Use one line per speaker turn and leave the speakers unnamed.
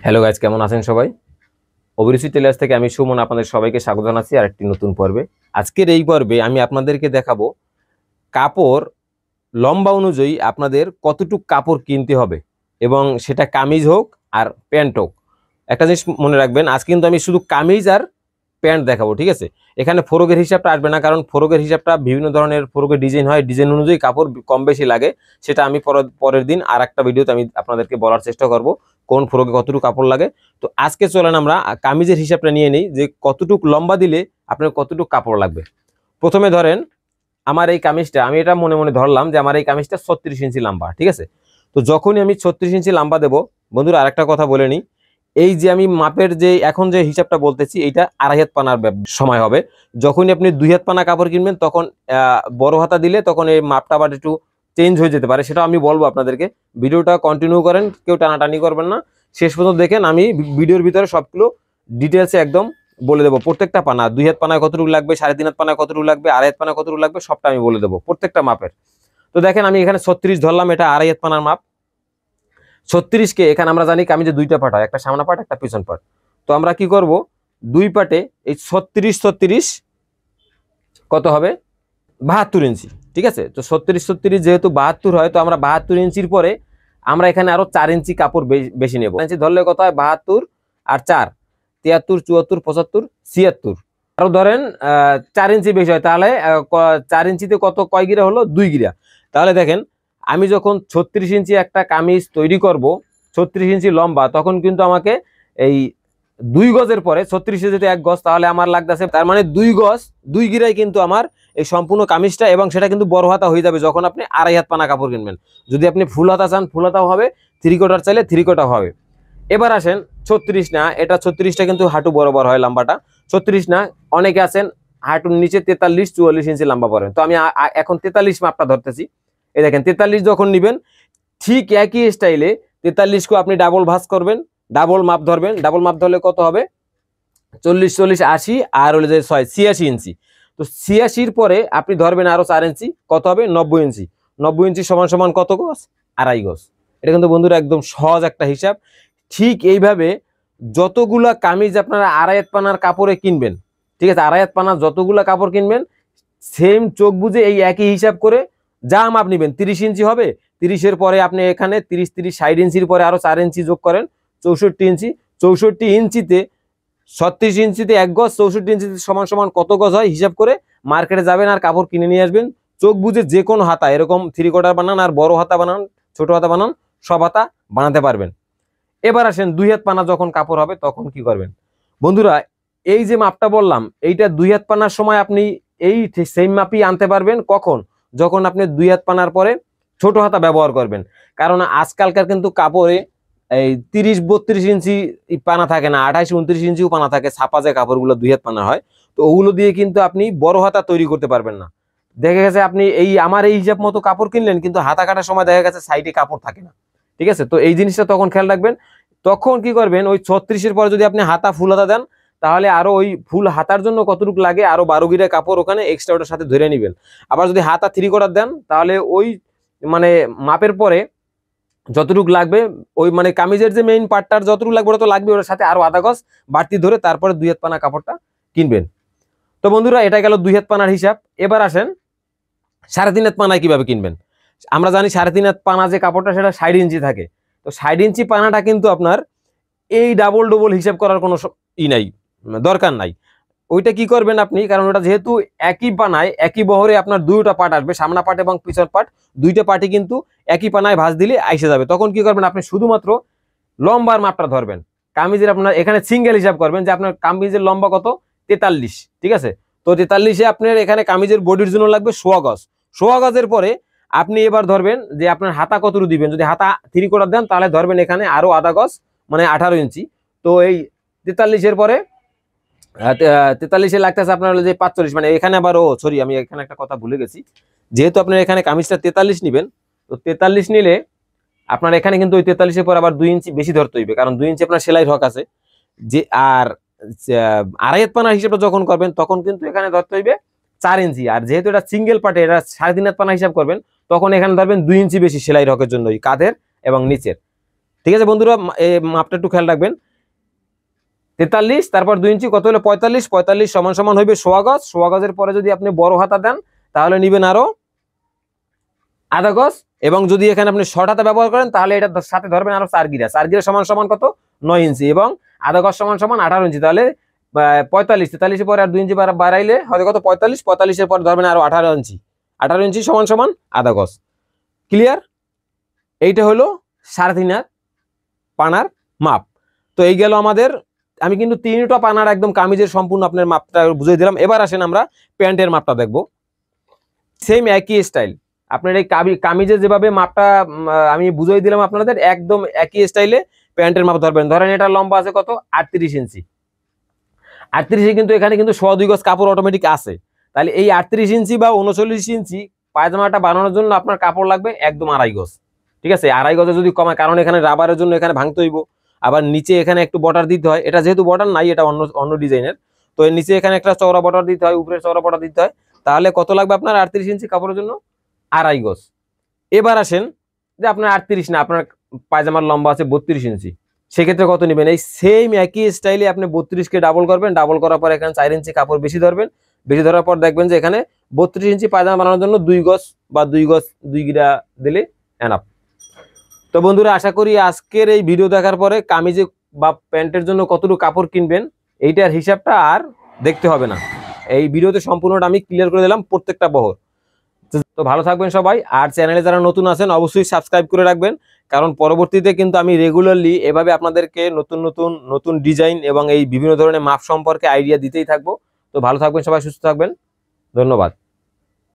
Hello guys, কেমন আছেন সবাই? অভিরুচি টেলার্স থেকে আমি সুমন আপনাদের সবাইকে স্বাগত জানাচ্ছি আরেকটি নতুন পর্বে। আজকের এই পর্বে আমি আপনাদেরকে দেখাবো কাপড় লম্বা অনুযায়ী আপনাদের কতটুক কাপড় কিনতে হবে, এবং সেটা কামিজ হোক আর প্যান্ট হোক। একটা জিনিস মনে রাখবেন, আজ কিন্তু আমি শুধু কামিজ আর প্যান্ট দেখাবো, ঠিক আছে? এখানে ফরকের হিসাবটা আসবে না, কারণ ফরকের হিসাবটা বিভিন্ন ধরনের ফরকের ডিজাইন হয়, ডিজাইন অনুযায়ী কাপড় কম বেশি লাগে। সেটা আমি পরের দিন আর একটা ভিডিওতে আমি আপনাদেরকে বলার চেষ্টা করব কোন ফরকে কতটুকু কাপড় লাগে। তো আজকে চলেন আমরা কামিজের হিসাবটা নিয়ে নিই, যে কতটুকু লম্বা দিলে আপনার কতটুকু কাপড় লাগবে। প্রথমে ধরেন আমার এই কামিজটা, আমি এটা মনে মনে ধরলাম যে আমার এই কামিজটা 36 ইঞ্চি লম্বা, ঠিক আছে? তো যখনই আমি 36 ইঞ্চি লম্বা দেবো, বন্ধুরা আরেকটা কথা বলে নিই, এই যে আমি মাপের যে এখন যে হিসাবটা বলতেছি, এইটা 2.5 হাত পানার সময় হবে। যখনই আপনি 2 হাত পানা কাপড় কিনবেন, তখন বড় হাতা দিলে তখন এই মাপটা আবার একটু চেঞ্জ হয়ে যেতে পারে, সেটা আমি বলবো আপনাদেরকে। ভিডিওটা কন্টিনিউ করেন, কেউ টানাটানি করবেন না, শেষ পর্যন্ত দেখেন। আমি ভিডিওর ভিতরে সবগুলো ডিটেলসে একদম বলে দেবো। প্রত্যেকটা পানা, 2 হাত পানায় কতটুকু লাগবে, 3.5 হাত পানায় কতটুকু লাগবে, 2.5 হাত পানায় কতটুকু লাগবে, সবটা আমি বলে দেবো প্রত্যেকটা মাপের। তো দেখেন আমি এখানে 36 ধরলাম, এটা 2.5 হাত পানার মাপ। 36 কে এখানে আমরা জানি কামিজে দুইটা পার্ট হয়, একটা সামনা পার্ট একটা পিছন পার্ট। তো আমরা কি করব, দুই পার্টে এই 36 কত হবে, 72 ইঞ্চি, ঠিক আছে? তো 36 যেহেতু 72 হয়, তো আমরা 72 ইঞ্চির পরে আমরা এখানে আরো 4 ইঞ্চি কাপড় বেশি নেব। ইঞ্চি ধরলে কত হয়, 72 আর 4 73 74 75 76। আরো ধরেন 4 ইঞ্চি বেশি হয়, তাহলে 4 ইঞ্চিতে কয় গিরা হলো, 2 গিরা। তাহলে দেখেন আমি যখন 36 ইঞ্চি একটা কামিজ তৈরি করব, 36 ইঞ্চি লম্বা, তখন কিন্তু আমাকে এই 2 গজের পরে 36 যেতে 1 গজ, তাহলে আমার লাগতেছে, তার মানে 2 গজ 2 গিরাই কিন্তু আমার এই সম্পূর্ণ কামিজটা, এবং সেটা কিন্তু বড় হাতা হয়ে যাবে যখন আপনি 2.5 হাত পানা কাপড় কিনবেন। যদি আপনি ফুল হাতা চান, ফুল হাতাও হবে, 3/4 চাইলে 3/4 হবে। এবার আসেন 36 না, এটা 36টা কিন্তু হাঁটু বরাবর হয় লম্বাটা। 36 না, অনেকে আছেন হাঁটুর নিচে 43 44 ইঞ্চি লম্বা পড়েন। তো আমি এখন 43 মাপটা ধরতেছি। এই দেখেন 43 যখন নিবেন, ঠিক একই স্টাইলে 43 আপনি ডাবল ভাঁজ করবেন, ডাবল মাপ ধরবেন। ডাবল মাপ ধরলে কত হবে, 40 40 80 আর হলে যে 6 86 ইঞ্চি। তো 86-র পরে আপনি ধরবেন আরো 4 ইঞ্চি, কত হবে, 90 ইঞ্চি। 90 ইঞ্চি সমান সমান কত গজ, 2.5 গজ। এটা কিন্তু বন্ধুরা একদম সহজ একটা হিসাব। ঠিক এইভাবে যতগুলা কামিজ আপনারা 2.5 হাত পানার কাপড়ে কিনবেন, ঠিক আছে, 2.5 হাত পানার যতগুলা কাপড় কিনবেন, সেম চোখ বুঝে এই একই হিসাব করে যা মাপ নেবেন, 30 ইঞ্চি হবে, 30-এর পরে আপনি এখানে 30 30 60 ইঞ্চির পরে আরো 4 ইঞ্চি যোগ করেন, 64 ইঞ্চি। 64 ইঞ্চিতে 36 ইঞ্চিতে 1 গজ, 64 ইঞ্চিতে সমান সমান কত গজ হয় হিসাব করে মার্কেটে যাবেন আর কাপড় কিনে নিয়ে আসবেন। চোখ বুঝে যে কোনো হাতা, এরকম 3/4 বানান আর বড় হাতা বানান, ছোট হাতা বানান, সব হাতা বানাতে পারবেন। এবার আসেন 2 হাত পানা যখন কাপড় হবে, তখন কি করবেন বন্ধুরা, এই যে মাপটা বললাম, এইটা 2 হাত পানার সময় আপনি এই সেম মাপই আনতে পারবেন। কখন, যখন আপনি 2 হাত পানার পরে ছোট হাতা ব্যবহার করবেন। কারণ আজকালকার কিন্তু কাপড়ে এই 30 32 ইঞ্চি পানা থাকে না, 28 29 ইঞ্চিও পানা থাকে, ছাপা যে কাপড়গুলো 2 হাত পানা হয়, তো ওগুলো দিয়ে কিন্তু আপনি বড় হাতা তৈরি করতে পারবেন না। দেখা গেছে আপনি এই আমার এই হিসাব মতো কাপড় কিনলেন, কিন্তু হাতা কাটার সময় দেখা গেছে সাইডে কাপড় থাকে না, ঠিক আছে? তো এই জিনিসটা তখন খেয়াল রাখবেন। তখন কি করবেন, ওই 36-এর পরে যদি আপনি হাতা ফুল হাতা দেন, তাহলে আরো ওই ফুল হাতার জন্য কতটুকু লাগে, আরো 12 গিরা কাপড় ওখানে এক্সট্রা ওটার সাথে ধরে নেবেন। আবার যদি হাতা 3/4 দেন, তাহলে ওই মানে মাপের পরে যতটুকু লাগবে, ওই মানে কামিজের যে মেইন পার্টটার যতটুকু লাগবে ওটা তো লাগবে, ওটার সাথে আরো আধা গজ বাড়তি ধরে তারপরে 2 হাত পানা কাপড়টা কিনবেন। তো বন্ধুরা এটা গেল 2 হাত পানার হিসাব। এবার আসেন 3.5 হাত পানায় কিভাবে কিনবেন। আমরা জানি 3.5 হাত পানা যে কাপড়টা, সেটা 60 ইঞ্চি থাকে। তো 60 ইঞ্চি পানাটা কিন্তু আপনার এই ডাবল ডবল হিসাব করার কোনো নাই, দরকার নাই। ওইটা কি করবেন আপনি, কারণ ওটা যেহেতু একই পানায় একই বহরে আপনার দুইটা পার্ট আসবে, সামনা পার্ট এবং পিছন পার্ট, দুইটা পার্টই কিন্তু একই পানায় ভাঁজ দিলে আইসে যাবে। তখন কি করবেন, আপনি শুধুমাত্র লম্বার মাপটা ধরবেন। কামিজের আপনার এখানে সিঙ্গেল হিসাব করবেন যে আপনার কামিজের লম্বা কত, 43, ঠিক আছে? তো 43-এ আপনার এখানে কামিজের বডির জন্য লাগবে 1.25 গজ। 1.25 গজের পরে আপনি এবার ধরবেন যে আপনার হাতা কতটুকু দিবেন। যদি হাতা 3/4 দেন, তাহলে ধরবেন এখানে আরো আধা গজ, মানে 18 ইঞ্চি। তো এই 43-এর পরে 43-এ লাগতেছে আপনার হলো যে 45, মানে এখানে আবার সরি আমি এখানে একটা কথা ভুলে গেছি। যেহেতু আপনার এখানে কামিজটা 43 নিবেন, তো 43 নিলে আপনার এখানে কিন্তু ওই 43-এর পর আবার 2 ইঞ্চি বেশি ধরতে হইবে, কারণ 2 ইঞ্চি আপনার সেলাই হক আছে যে। আর 2.5 হাত পানা হিসেবে যখন করবেন, তখন কিন্তু এখানে ধরতে হইবে 4 ইঞ্চি। আর যেহেতু এটা সিঙ্গেল পার্টে, এটা 3.5 হাত পানা হিসাব করবেন, তখন এখানে ধরবেন 2 ইঞ্চি বেশি সেলাই হকের জন্য, ওই কাঁধের এবং নিচের। ঠিক আছে বন্ধুরা, এই মাপটা একটু খেয়াল রাখবেন। 43, তারপর 2 ইঞ্চি কত হলো 45, 45 সমান সমান হইবে 1.25 গজ। 1.25 গজের পরে যদি আপনি বড় হাতা দেন তাহলে নিবেন আরো আধা গজ, এবং যদি এখানে আপনি শর্ট হাতা ব্যবহার করেন তাহলে এটার সাথে ধরবেন আরো 4 গিরা। 4 গিরা সমান সমান কত 9 ইঞ্চি, এবং আধা গজ সমান সমান 18 ইঞ্চি। তাহলে 45, 43 পরে আর 2 ইঞ্চি বাড়াইলে হবে কত 45, 45 এর পর ধরবেন আরো 18 ইঞ্চি। 18 ইঞ্চি সমান সমান আধা গজ। ক্লিয়ার? এইটা হলো 3.5 পানার মাপ। তো এই গেল আমাদের, আমি কিন্তু 3টা পানার একদম কামিজের সম্পূর্ণ আপনার মাপটা বুঝিয়ে দিলাম। এবার আসেন আমরা প্যান্টের মাপটা দেখব। সেম একই স্টাইল, আপনার এই কামিজের যেভাবে মাপটা আমি বুঝিয়ে দিলাম আপনাদের, একদম একই স্টাইলে প্যান্টের মাপ ধরবেন। ধরেন এটা লম্বা আছে কত 38 ইঞ্চি। 38 কিন্তু এখানে কিন্তু 1.25 গজ কাপড় অটোমেটিক আছে। তাহলে এই 38 ইঞ্চি বা 39 ইঞ্চি পায়জামাটা বানানোর জন্য আপনার কাপড় লাগবে একদম 2.5 গজ। ঠিক আছে, 2.5 গজে যদি কমায়, কারণ এখানে রাবারের জন্য এখানে ভাঙতে হইব, আবার নিচে এখানে একটু বর্ডার দিতে হয়। এটা যেহেতু বর্ডার নাই, এটা অন্য অন্য ডিজাইনের, তো এর নিচে এখানে একটা চওড়া বর্ডার দিতে হয়, উপরে চওড়া বর্ডার দিতে হয়। তাহলে কত লাগবে আপনার 38 ইঞ্চি কাপড়ের জন্য 2.5 গজ। এবার আসেন যে আপনার 38 না, আপনার পায়জামার লম্বা আছে 32 ইঞ্চি, সেক্ষেত্রে কত নেবেন? এই সেম একই স্টাইলে আপনি 32 কে ডাবল করবেন। ডাবল করার পর এখানে 4 ইঞ্চি কাপড় বেশি ধরবেন। বেশি ধরার পর দেখবেন যে এখানে 32 ইঞ্চি পায়জামা বানানোর জন্য 2 গজ বা 2 গজ 2 গিরা দিলে এনাফ। তো বন্ধুরা, আশা করি আজকের এই ভিডিও দেখার পরে কামিজে বা প্যান্টের জন্য কতটুকু কাপড় কিনবেন এইটার হিসাবটা আর দেখতে হবে না। এই ভিডিওতে সম্পূর্ণটা আমি ক্লিয়ার করে দিলাম প্রত্যেকটা বহর। তো ভালো থাকবেন সবাই, আর চ্যানেলে যারা নতুন আছেন অবশ্যই সাবস্ক্রাইব করে রাখবেন, কারণ পরবর্তীতে কিন্তু আমি রেগুলারলি এভাবে আপনাদেরকে নতুন নতুন নতুন ডিজাইন এবং এই বিভিন্ন ধরনের মাপ সম্পর্কে আইডিয়া দিতেই থাকবো। তো ভালো থাকবেন সবাই, সুস্থ থাকবেন, ধন্যবাদ।